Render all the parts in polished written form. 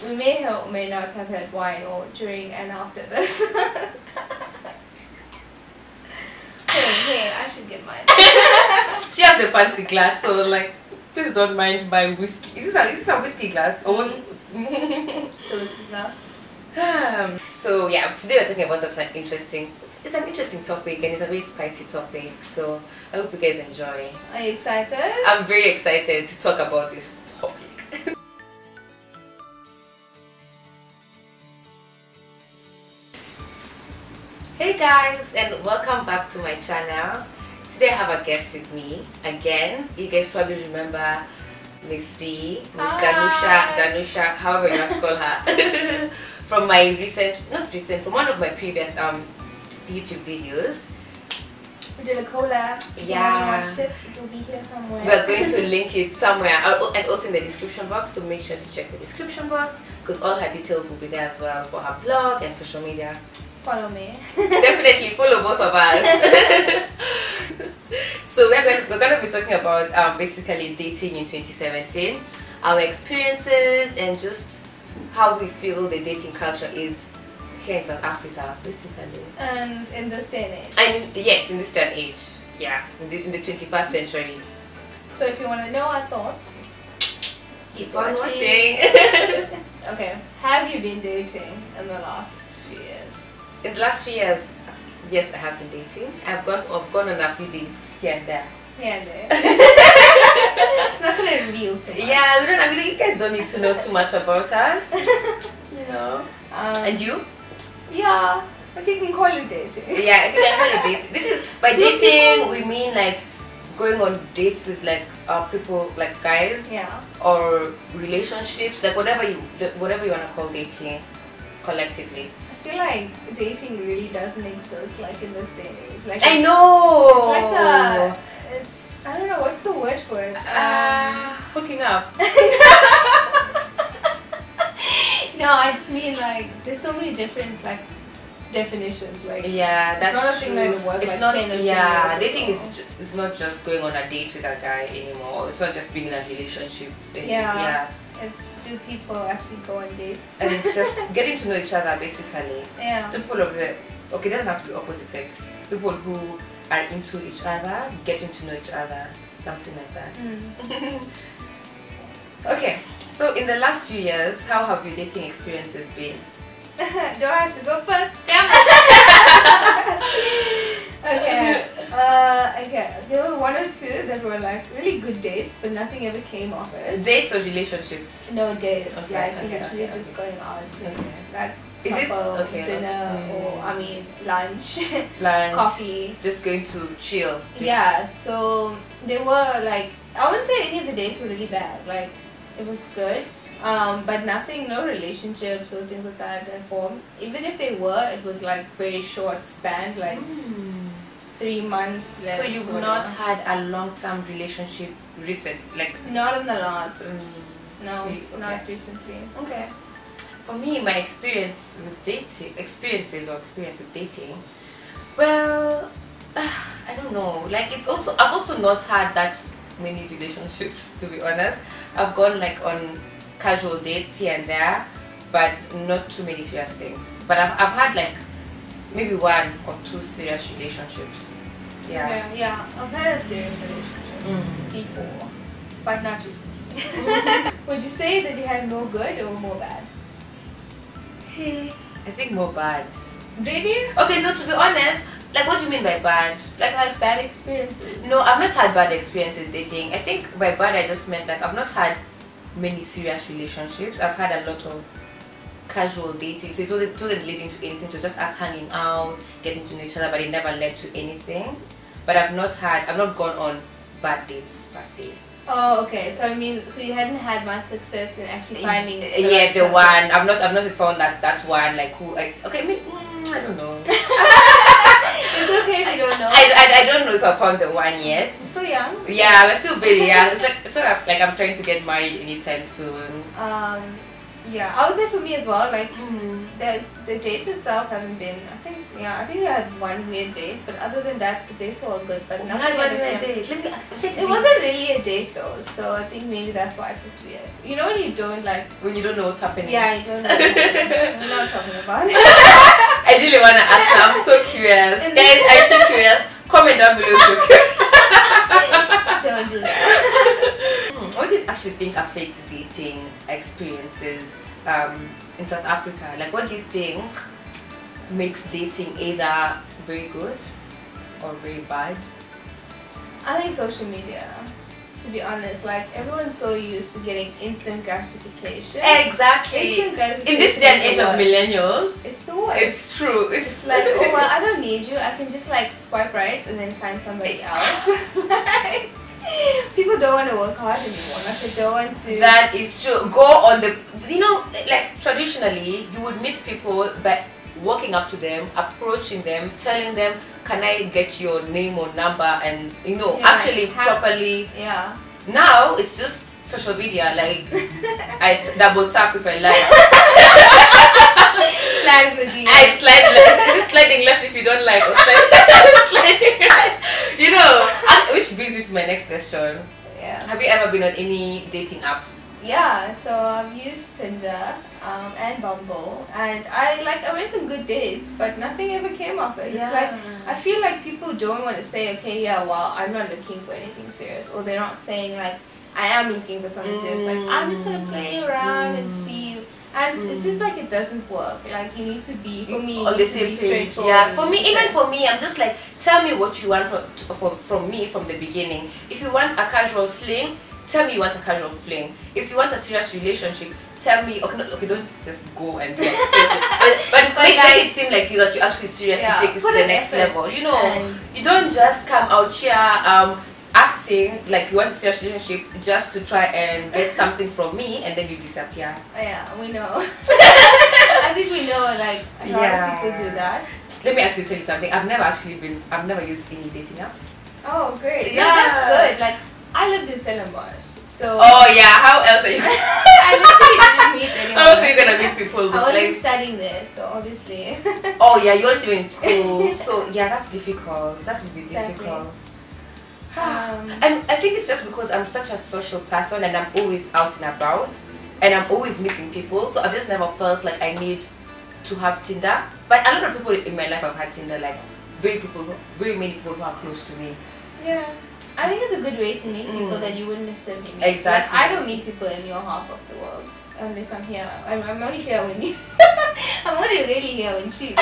we may or may not have had wine or during and after this. Hey, I should get mine. She has the fancy glass, so like, please don't mind my whiskey. Is this a whiskey glass? Or what? So whiskey glass. So yeah, today we're talking about such an interesting. It's an interesting topic and it's a very spicy topic. So I hope you guys enjoy. Are you excited? I'm very excited to talk about this topic. Hey guys, and welcome back to my channel. Today I have a guest with me again. You guys probably remember Miss D, Miss Dhanusha, however you want to call her, from my from one of my previous YouTube videos. We did a collab. If you haven't watched it, it will be here somewhere. We're going to link it somewhere and also in the description box, so make sure to check the description box because all her details will be there as well for her blog and social media. Follow me. Definitely follow both of us. So we're going to be talking about basically dating in 2017, our experiences and just how we feel the dating culture is here in South Africa, basically. And in this day and age. And yes, in this day and age, yeah, in the 21st century. So if you want to know our thoughts, keep on watching. Okay, have you been dating in the last few years? In the last few years, yes, I have been dating. I've gone on a few dates here and there. Here and there. I'm not gonna reveal too much. Yeah, you guys don't need to know too much about us. You know. And you? Yeah, if you can call it dating. Yeah, if you can call it dating. This is by dating we mean like going on dates with like people like guys. Yeah. Or relationships, like whatever you wanna call dating collectively. I feel like dating really doesn't exist like in this day and age. Like I know. It's like I don't know what's the word for it. Hooking up. No, I just mean like there's so many different like definitions. Like yeah, that's not a thing true. like it was it's like not. 10 or 20 Yeah, years dating ago. is not just going on a date with a guy anymore. It's not just being in a relationship. Yeah. It's do people actually go on dates and just getting to know each other basically. Yeah. People of the it doesn't have to be opposite sex. People who are into each other, getting to know each other, something like that. Okay, so in the last few years, how have your dating experiences been? Do I have to go first? Damn it. Okay. There were one or two that were like really good dates, but nothing ever came of it. Dates or relationships? No dates. Okay, Literally just going out. Like is supper, it dinner, or I mean lunch, coffee. Just going to chill. Basically. Yeah. So they were like I wouldn't say any of the dates were really bad. Like it was good. But nothing, no relationships or things like that formed. Even if they were, it was like very short span, like 3 months less. So you've not had a long-term relationship like not in the last no, okay. not recently. Okay. For me, my experience with dating, well, I don't know. Like I've also not had that many relationships, to be honest. I've gone like on casual dates here and there, but not too many serious things. But I've had like maybe 1 or 2 serious relationships. Yeah. Yeah. I've had a serious relationship before, but not recently. Would you say that you had more good or more bad? Hey, I think more bad. Really? Okay, no, to be honest, like what do you mean by bad? Like bad experiences? No, I've not had bad experiences dating. I think by bad I just meant like I've not had many serious relationships. I've had a lot of casual dating, so it wasn't leading to anything. It was just us hanging out, getting to know each other, but it never led to anything. But I've not gone on bad dates per se. Oh, okay. So I mean, so you hadn't had much success in actually finding the one. I've not found that one like who I don't know. It's okay if you don't know. I don't know if I found the one yet. I'm still young. Yeah, we're still very young. It's sort of like I'm trying to get married anytime soon. Yeah, I would say for me as well, like the dates itself haven't been, I think, Yeah, I think I had one weird date, but other than that, the dates were all good. But You nothing had one ever weird came- date. Let me ask you. It wasn't really a date though, so I think maybe that's why it was weird. You know when you don't like. When you don't know what's happening. Yeah, you don't know. I'm not talking about it. I really want to ask now. I'm so curious. Guys, are you so curious? Comment down below if you're curious. Don't do that. What do you actually think affects dating experiences in South Africa? Like, what do you think makes dating either very good or very bad? I think social media. To be honest, like everyone's so used to getting instant gratification. Exactly. Instant gratification. In this day and is age the of worst. millennials, It's the worst. it's true. It's like, oh well, I don't need you. I can just like swipe right and then find somebody else. Like, people don't want to work hard anymore. Like they don't want to. That is true. Go on the, you know, like traditionally, you would meet people by walking up to them, approaching them, telling them, can I get your name or number, and you know, Yeah, actually like, properly. Yeah. Now it's just social media. Like I double tap if I like. Slide the DM. I slide left. Is it sliding left if you don't like, or sliding right? You know, which brings me to my next question. Yeah. Have you ever been on any dating apps? Yeah, so I've used Tinder and Bumble, and I went on good dates, but nothing ever came of it. Yeah. It's like I feel like people don't want to say, okay, yeah, well, I'm not looking for anything serious, or they're not saying like I am looking for something serious. Like I'm just gonna play around and see. And it's just like it doesn't work. Like you need to be, for me, on the same page. Yeah, for me, even for me, I'm just like, tell me what you want from me from the beginning. If you want a casual fling, tell me you want a casual fling. If you want a serious relationship, tell me. Okay, don't just go and do but make it seem like that you're actually serious to take this to the next level. You know, you don't just come out here acting like you want a serious relationship just to try and get something from me and then you disappear. Yeah, we know. I think we know, like a lot of people do that. Let me actually tell you something. I've never used any dating apps. Oh great. Yeah. No, that's good. Like I lived in Stellenbosch. So oh yeah, how else are you I literally didn't meet anyone. how else are you gonna meet people? I wasn't Like, studying there, so obviously. oh yeah, you weren't even in school. So yeah, that's difficult. That would be difficult. And I think it's just because I'm such a social person and I'm always out and about and I'm always meeting people, so I've just never felt like I need to have Tinder. But a lot of people in my life have had Tinder, like very many people who are close to me. Yeah. I think it's a good way to meet people that you wouldn't necessarily meet. Exactly. Like, I don't meet people in your half of the world unless I'm here. I'm only here when you. I'm only really here when she.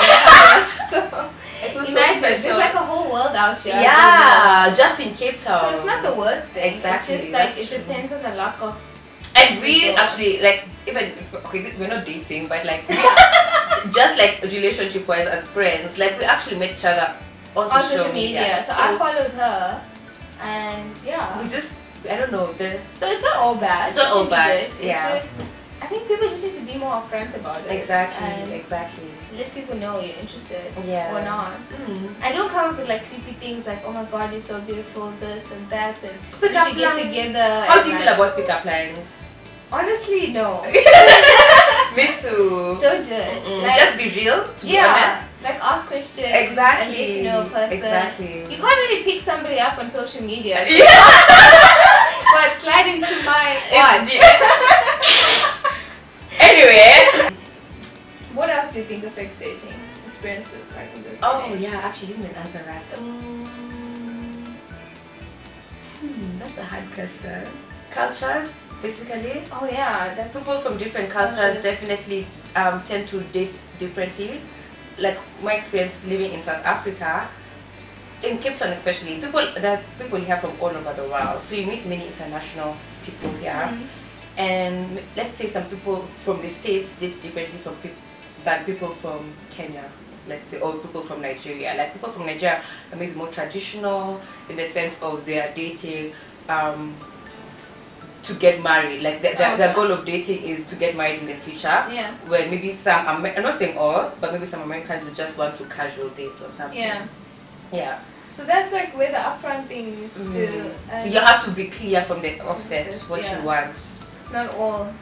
So imagine there's like a whole world out here. Yeah, just in Cape Town. So it's not the worst thing. Exactly. It's just like that's it depends on the luck of. And we actually like we're not dating, but like we just like relationship wise as friends, like we actually met each other on social media. So I followed her. And yeah, we just, I don't know. So it's not all bad. It's not all bad. Yeah. It's just, I think people just need to be more upfront about it. Exactly. And exactly. let people know you're interested Yeah. or not. And don't come up with like creepy things like, oh my god, you're so beautiful, this and that, and we should get together. How do you feel about pickup lines? Honestly, no. Me too. Don't do it. Like, just be real, to be honest. Like ask questions Exactly. and get to know a person. Exactly. You can't really pick somebody up on social media. Yeah. But slide into my Anyway. What else do you think affects dating experiences like in this? Oh yeah, actually didn't even answer that. That's a hard question. Cultures, basically. Oh yeah, that's people from different cultures definitely tend to date differently. Like my experience living in South Africa, in Cape Town especially, people here from all over the world. So you meet many international people here, and let's say some people from the States date differently than people from Kenya. Let's say, or people from Nigeria. Like people from Nigeria are maybe more traditional in the sense of they are dating to get married. Like their goal of dating is to get married in the future. Yeah. Where maybe some, I'm not saying all, but maybe some Americans would just want to casual date or something. Yeah. Yeah. So that's like where the upfront thing is to. You have to be clear from the offset what you want. It's not all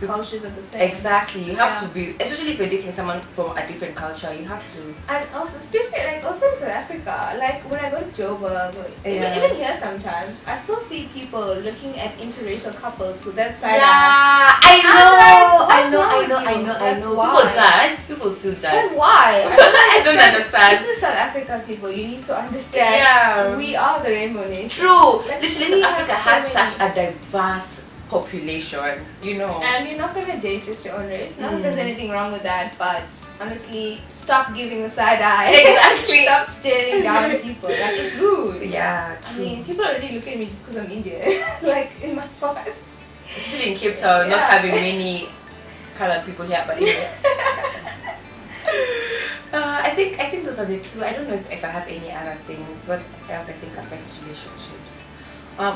cultures are the same. Exactly, you have to be, especially if you're dating someone from a different culture, you have to. And also, especially like also in South Africa, like when I go to Joburg, even here sometimes, I still see people looking at interracial couples with that side eye. I know. Why? People judge. People still judge. But why? I don't understand. This is South Africa, people. You need to understand. Yeah. We are the rainbow nation. True. Like, literally, South Africa has such a diverse population, you know. And you're not gonna date just your own race. Not that there's anything wrong with that, but honestly, stop giving the side eye. Exactly. Stop staring down at people. Like, it's rude. Yeah, I true. mean, people already look at me just because I'm Indian. Like, in my pocket. Especially in Cape Town, not having many colored people here, but anyway. I think those are the two. I don't know if I have any other things. What else I think affects relationships?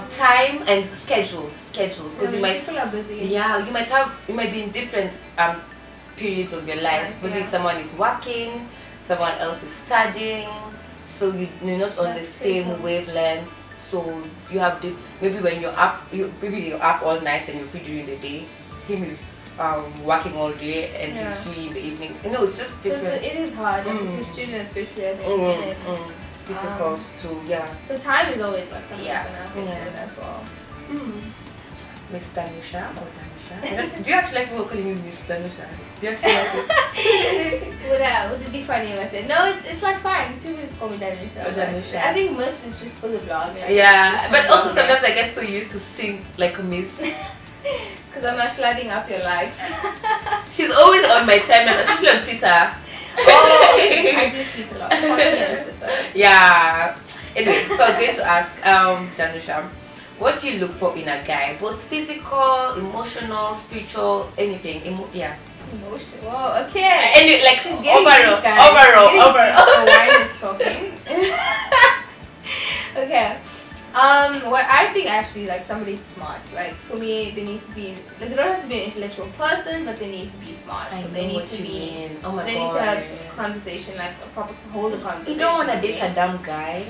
Time and schedules, because you might, people are busy. Yeah, you might be in different periods of your life. Maybe someone is working, someone else is studying, so you're not on the same wavelength. So you have maybe when you're up, maybe you're up all night and you're free during the day. Him is working all day and he's free in the evenings. You know, it's just different. So it is hard, like if you're a student especially, I think. Difficult to, So time is always like something that's gonna affect it as well. Miss Dhanusha or Dhanusha. Do you actually like people calling you Miss Dhanusha? Do you actually like it? Would it be funny if I said no? It's like fine. People just call me Dhanusha. Dhanusha. I think Miss is just for the blog. Yeah, but also sometimes I get so used to sing like Miss. Because I'm flooding up your likes. She's always on my timeline, especially on Twitter. Oh, I do tweet a lot. Follow me on Twitter. Yeah. Anyway, so I was going to ask Dhanusha, what do you look for in a guy? Both physical, emotional, spiritual, anything. Emotion. Whoa, okay. Anyway, like she's getting overall. The wine is talking. Okay. What I think actually, like somebody smart. Like for me, they need to be like they don't have to be an intellectual person, but they need to be smart. So they need to be. Oh my God. They need to have conversation, like hold a conversation. You don't want to date a dumb guy.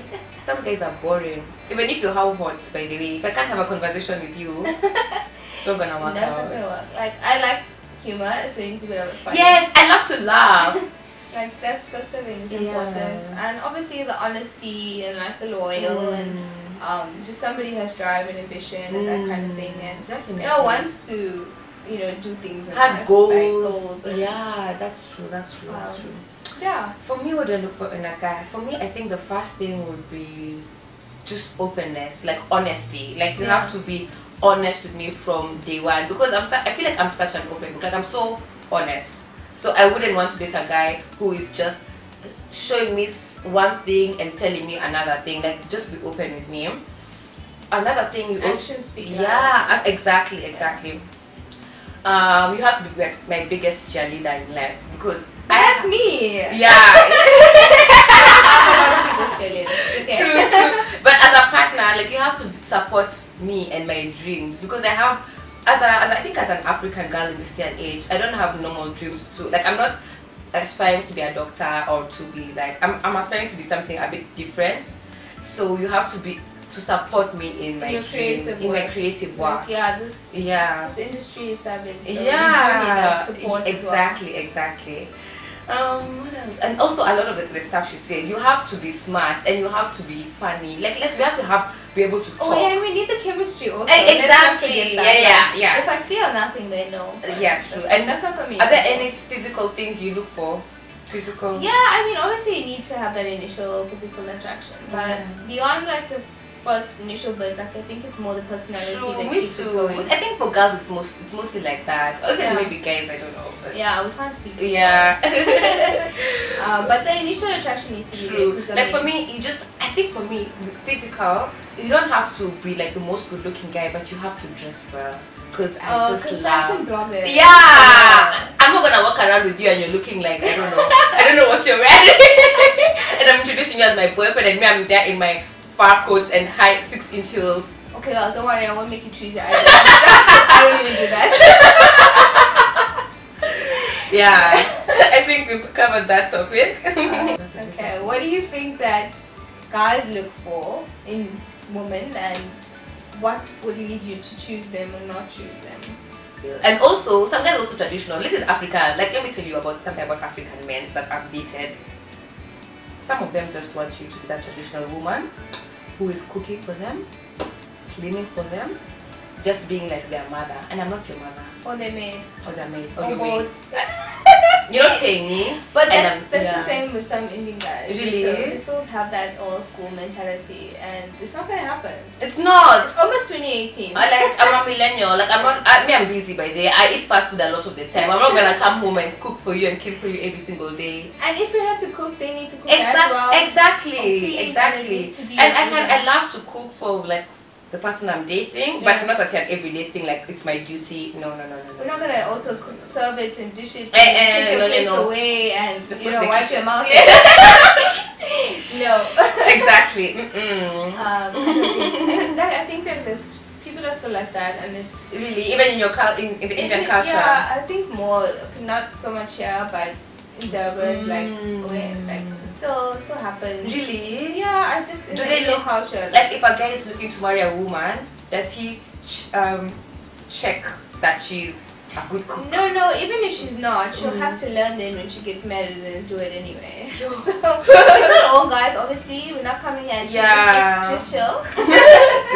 Dumb guys are boring. Even if you're how hot, by the way. If I can't have a conversation with you, it's not gonna work out. That's not gonna work. Like I like humor, so you need to be able to find. Yes, I love to laugh. Like that's I think is important, and obviously the honesty and like the loyal and just somebody who has drive and ambition and that kind of thing, and definitely wants to do things and has goals. Like goals and that's true. Yeah. For me, what do I look for in a guy? For me, I think the first thing would be just openness, like honesty. Like you have to be honest with me from day one, because I feel like I'm such an open book. Like I'm so honest. So I wouldn't want to date a guy who is just showing me one thing and telling me another thing. Like just be open with me. Another thing you also speak. Yeah, exactly. You have to be my biggest cheerleader in life, because that's me. Yeah. Okay. True. But as a partner, like you have to support me and my dreams, because I have. I think as an African girl in this day and age, I don't have normal dreams too. Like I'm not aspiring to be a doctor or to be like I'm aspiring to be something a bit different. So you have to support me in my creative work. Like, this industry is established. So support exactly. What else? And also a lot of the stuff she said, you have to be smart and you have to be funny. Like we have to be able to talk. Oh yeah, and we need the chemistry also. Exactly. Yeah. If I feel nothing, then no. Yeah, true. And that's not for me. Are there any physical things you look for? Physical? Yeah, I mean obviously you need to have that initial physical attraction, but beyond like the first initial bit, like I think it's more the personality that keeps it going. I think for girls it's mostly like that. Okay, maybe guys, I don't know. But yeah, we can't speak. Yeah. But the initial attraction needs to be true. Like for me, I think for me, physical, you don't have to be like the most good looking guy, but you have to dress well. Because I just love fashion bloggers. Yeah. I'm not gonna walk around with you and you're looking like I don't know what you're wearing. And I'm introducing you as my boyfriend and me, I'm there in my fur coats and high 6-inch heels. Okay, well, don't worry, I won't make you choose your eyes. I don't even do that. Yeah, I think we've covered that topic. Okay, what do you think that guys look for in women, and what would lead you to choose them or not choose them? real. And also, some guys are also traditional. This is Africa. Like, let me tell you about something about African men that I've dated. Some of them just want you to be that traditional woman who is cooking for them, cleaning for them, just being like their mother. And I'm not your mother. Or their maid. Or their maid. Or your both. maid. You're not paying me. But that's the same with some Indian guys. Really? They still have that old school mentality, and it's not gonna happen. It's not. It's almost 2018. I'm a millennial. Like, I'm busy by day. I eat fast food a lot of the time. I'm not gonna come home and cook for you and kill for you every single day. And if you have to cook, they need to cook as well. Exactly. And I love to cook for like the person I'm dating, but not at an everyday thing. Like, it's my duty. No. We're not gonna also serve it and dish it, take your plates away, and wipe your mouth. No. Exactly. I think that people are still like that, and it's really even in your in the Indian culture. Yeah, I think more, not so much here, but in Durban, like still happens. Really? Yeah, I just do they look culture. Like if a guy is looking to marry a woman, does he check that she's a good cook? No, even if she's not, she'll have to learn then when she gets married and do it anyway. So it's not all guys, obviously. We're not coming at you. Just chill.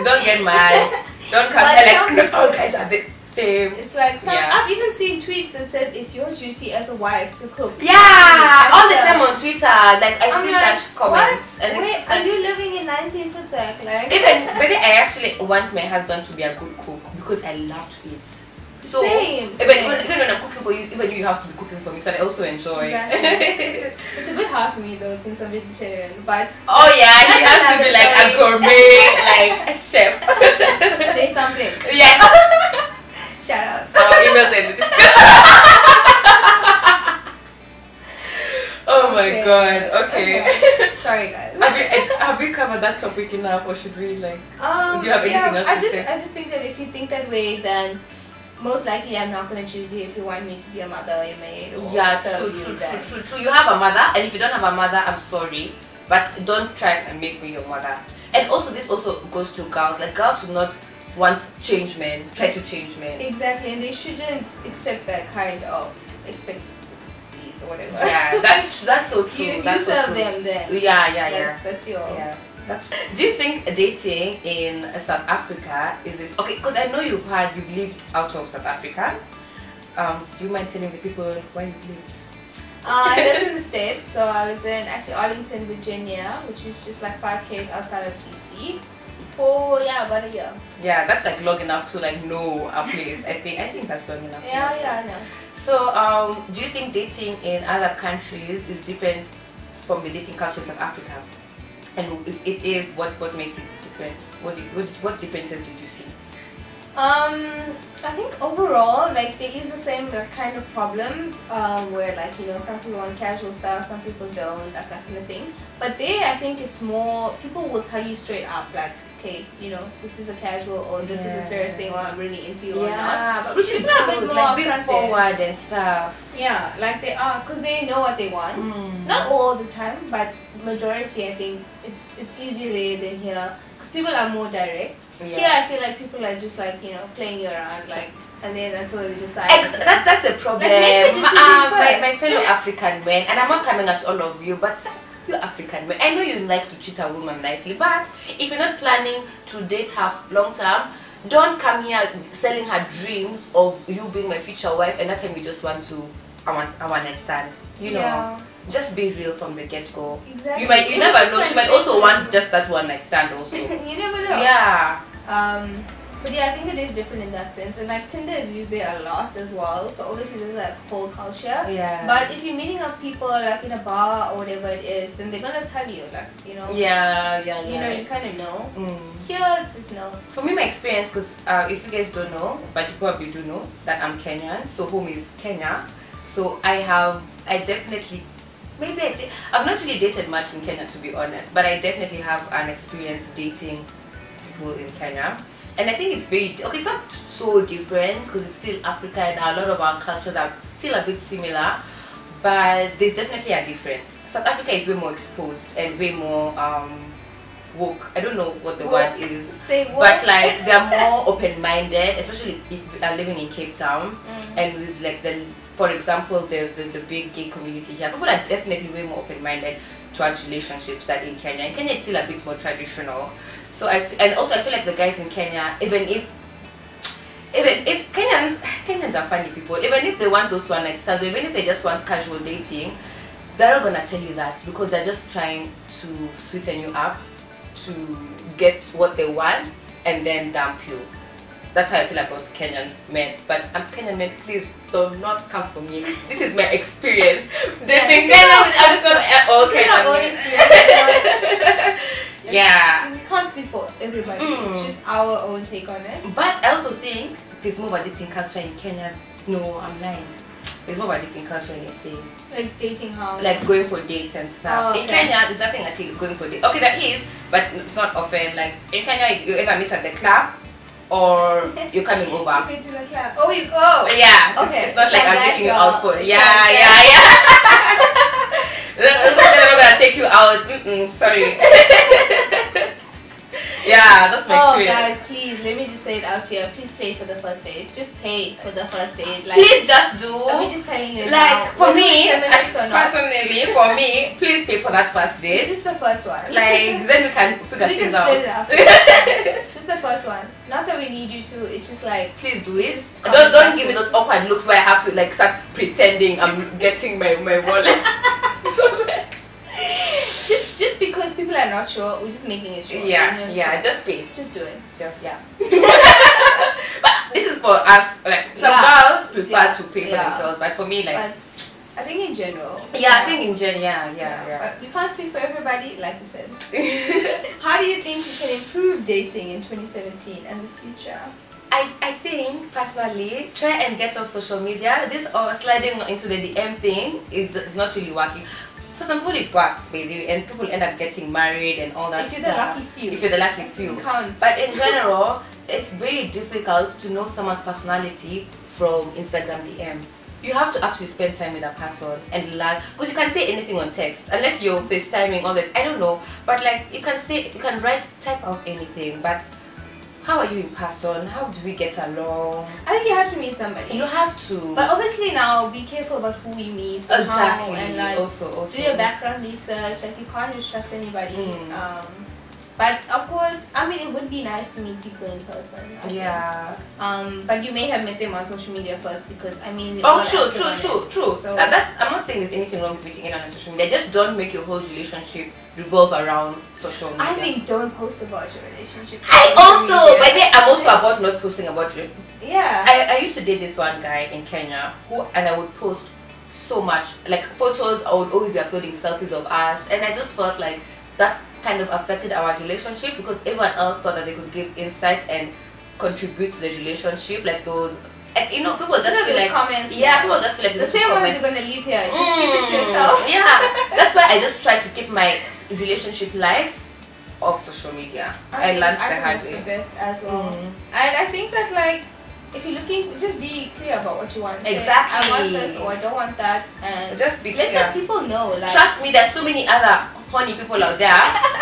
Don't get mad. Don't come here like not all guys are the same. It's like I've even seen tweets that said it's your duty as a wife to cook. Yeah, all the time on Twitter. Like I see such comments. What? And wait, are you living in 19th like? Maybe I actually want my husband to be a good cook because I love to eat. So same. Even when I'm cooking for you, even you have to be cooking for me, so I also enjoy. Exactly. It's a bit hard for me though since I'm vegetarian, but oh yeah, he has to be like a gourmet, like a chef. Say something. Yes. Shout out. Our emails in the description. Oh my god. Okay. Sorry guys. Have we covered that topic enough, or should we like? Do you have anything else to say? I just think that if you think that way, then most likely I'm not going to choose you if you want me to be a mother or your maid. Or true. You have a mother, and if you don't have a mother, I'm sorry, but don't try and make me your mother. And also, this also goes to girls. Like, girls should not want change men, try to change men. Exactly, and they shouldn't accept that kind of expectancies or whatever. Yeah, that's so true. You that's serve so true. them then. Yeah. That's your. Yeah. Do you think dating in South Africa is this okay? Because I know you've lived out of South Africa. Do you mind telling the people where you lived? I lived in the States, so I was in actually Arlington, Virginia, which is just like 5 km outside of DC. For about a year. Yeah, that's like long enough to like know a place. I think that's long enough. I know. So do you think dating in other countries is different from the dating culture in South Africa? And if it is, what makes it different? What differences did you see? I think overall, like there is the same kind of problems where like some people want casual style, some people don't, that kind of thing. But there, I think it's more people will tell you straight up like, okay, this is a casual or this is a serious thing, or I'm really into you or not. But which is not good, like being forward and stuff. Yeah, like they are, because they know what they want. Not all the time, but majority, I think it's easier there than here, because people are more direct. Here, I feel like people are just like playing you around, like, and then until they decide. That's the problem. Like, my fellow African men, and I'm not coming at all of you, but you African men, I know you like to treat a woman nicely, but if you're not planning to date her long term, don't come here selling her dreams of you being my future wife, and that time you just want to I want to stand. Just be real from the get go. Exactly. You never know. She might also want just that one night stand also. You never know. Yeah. But yeah, I think it is different in that sense, and like Tinder is used there a lot as well. So obviously there's that whole culture. Yeah. But if you're meeting up people like in a bar or whatever it is, then they're gonna tell you like Yeah. You kind of know. Here it's just no. For me, my experience, because if you guys don't know, but you probably do know that I'm Kenyan, so home is Kenya. So I've not really dated much in Kenya, to be honest, but I definitely have an experience dating people in Kenya. And I think it's it's not so different because it's still Africa and a lot of our cultures are still a bit similar, but there's definitely a difference. South Africa is way more exposed and way more woke. I don't know what the Woke. word is. Say woke. But like they're more open-minded, especially if you are living in Cape Town, and with like for example, the big gay community here. People are definitely way more open-minded towards relationships than in Kenya. In Kenya, it's still a bit more traditional. So and also I feel like the guys in Kenya, even if Kenyans are funny people, even if they want those one night stands, even if they just want casual dating, they're not gonna tell you that because they're just trying to sweeten you up to get what they want and then dump you. That's how I feel about Kenyan men. But Kenyan men, please do not come for me. This is my experience. Dating Kenya with all Kenyan men. Yeah. We can't speak for everybody. It's just our own take on it. But I also think there's more of a dating culture in Kenya. No, I'm lying. There's more of a dating culture in SA. Like dating how? Like going for dates and stuff. Oh, okay. In Kenya, there's nothing like going for dates. Okay, there is, but it's not often. Like in Kenya, you either meet at the club or you're coming over. Meet in the club. Oh, you go. Yeah. Okay. It's not like I'm taking you out for. It's Yeah. They're not gonna take you out. Sorry. Yeah, that's my experience. Guys, please let me just say it out here. Please pay for the first date. Just pay for the first date. Like, please just do. I'm just telling you. Like now, for me, personally, for me, please pay for that first date. It's just the first one. Like then we can figure we things can split out. it after. Just the first one. Not that we need you to. It's just like please do it. Just Don't give me those awkward looks where I have to like start pretending I'm getting my wallet. just because people are not sure, we're just making it sure. Yeah, just pay. Just do it. Yeah. But this is for us. Like some girls prefer to pay for themselves, but for me, like. But I think in general. I think in general, yeah. But we can't speak for everybody, like you said. How do you think you can improve dating in 2017 and the future? I think personally, try and get off social media. This sliding into the DM thing is not really working. For some people it works, baby, and people end up getting married and all that If stuff. you're the lucky few. If you're the lucky few. But in general, it's very difficult to know someone's personality from Instagram DM. You have to actually spend time with a person and learn, because you can say anything on text unless you're FaceTiming all that. I don't know, but like you can type out anything, but how are you in person? How do we get along? I think you have to meet somebody. You have to. But obviously now, be careful about who we meet. Exactly. And like, also. do your background research. Like you can't just trust anybody. But of course, I mean, it would be nice to meet people in person. But you may have met them on social media first because I mean. True. So I'm not saying there's anything wrong with meeting anyone on social media. Just don't make your whole relationship revolve around social media. I think don't post about your relationship. I'm also about not posting about it. Yeah. I used to date this one guy in Kenya and I would post so much like photos. I would always be uploading selfies of us, and I just felt like that kind of affected our relationship because everyone else thought that they could give insight and contribute to the relationship, like those. You know, people just feel like comments. people just feel like the same ones you're gonna leave here. Just keep it to yourself. That's why I just try to keep my relationship life off social media. I learned the hard way. That's the best as well. And I think that like if you're looking, just be clear about what you want. Exactly. Say, I want this or I don't want that, and just be clear. Let the people know. Like, trust me, there's so many other horny people out there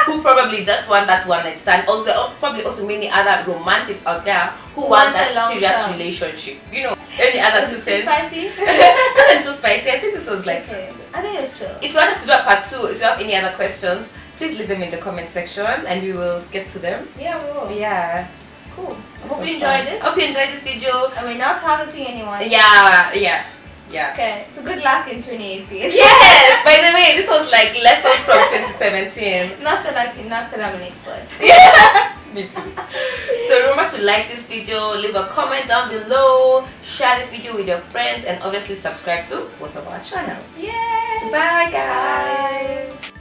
who probably just want that one night stand. Also, there are probably also many other romantics out there who want that serious relationship. You know, any other too spicy? Too spicy. I think this was like. Okay. I think it was chill. If you want us to do a part 2, if you have any other questions, please leave them in the comment section and we will get to them. Yeah, we will. Yeah. Cool. I hope you enjoyed this. Hope you enjoyed this video. And we're not targeting anyone. Yeah. Okay, so good luck in 2018. Yes! By the way, this was like lessons from 2017. Not that I'm an expert. Yeah, me too. So remember to like this video, leave a comment down below, share this video with your friends, and obviously subscribe to both of our channels. Yay! Bye guys! Bye.